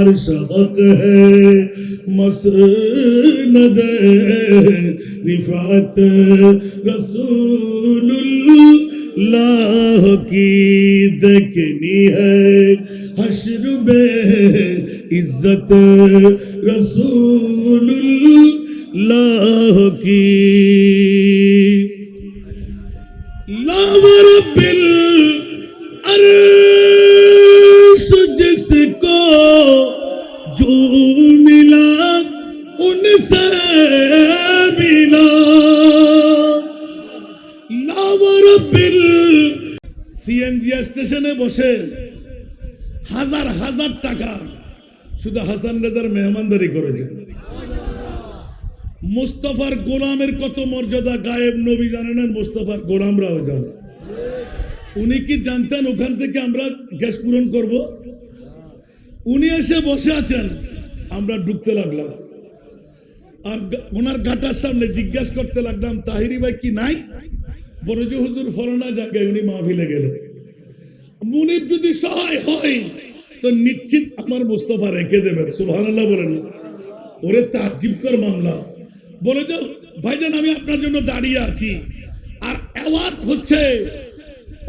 अर्श हक है मसनद रिफात रसूलुल्लाह की देखनी है हश्र में इज्जत रसूलुल्लाह की लावरबिल अर्श जिसको जो मिला उनसे मिला लावरबिल সিএনজি স্টেশনে বসে হাজার হাজার টাকা শুধু হাসান রেজার মেহমানদারি করেছে। মুস্তাফার গোলামের কত মর্যাদা গায়েব নবী জানেন, মুস্তাফার গোলামরাও জানে। উনি কি জানতেন ওখান থেকে আমরা গ্যাস পূরণ করব? উনি এসে বসে আছেন, আমরা ঢুকতে লাগলাম আর ওনার গাটার সামনে জিজ্ঞাসা করতে লাগলাম তাহিরি ভাই কি নাই? বড় যে হুজুর ফলানা জায়গায় উনি মাহফিলে গেলেন। মুনিব যদি সহায় হয় তো নিশ্চিত আমার মুস্তাফা রেখে দেবেন। সুবহানাল্লাহ বলেন। ওরে তাজ্জিবকর মামলা। বলে যে ভাইজান আমি আপনার জন্য দাঁড়িয়ে আছি। আর অ্যাওয়ার্ড হচ্ছে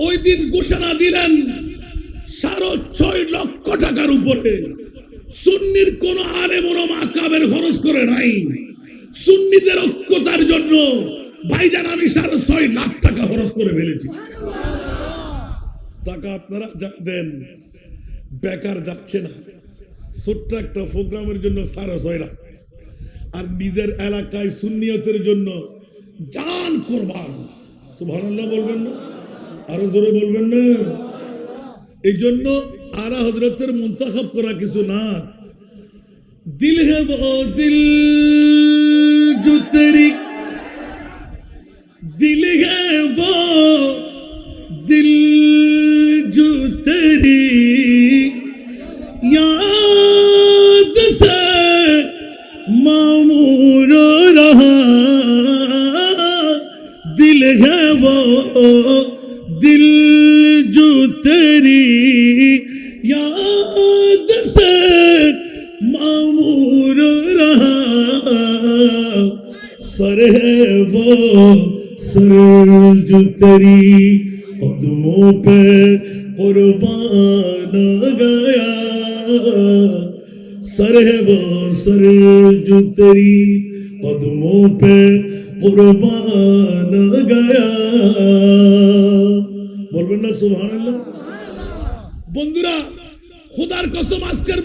ওই দিন ঘোষণা দিলেন 6.5 লক্ষ টাকার উপরে। সুন্নির কোন আলেম ওলামা কাবের খরচ করে নাই। সুন্নিদের ঐক্যতার জন্য ভাইজান আমি 6.5 লাখ টাকা খরচ করে ফেলেছি। টাকা আপনারা দেন, বেকার যাচ্ছে না। ছোট্ট একটা প্রোগ্রামের জন্য 6.5 লাখ, আর নিজের এলাকায় সুন্নিয়তের জন্য জান কোরবান। সুবহানাল্লাহ বলবেন না? আরো জোরে বলবেন না? এই জন্য আলা হযরতের মুনতাখাব করা কিছু না। দিল হে ও দিল जो तेरी दिल है वो दिल जो तेरी याद से मामूर रहा दिल है वो दिल जो तेरी याद से मामूर रहा सर है वो सर जो तेरी कदमों पे कुर्बान गया सर है वो सर जो तेरी कदमों पे कुर्बान गया। बोलবেন না সুবহানাল্লাহ? বন্ধুরা খোদার কসম আজকের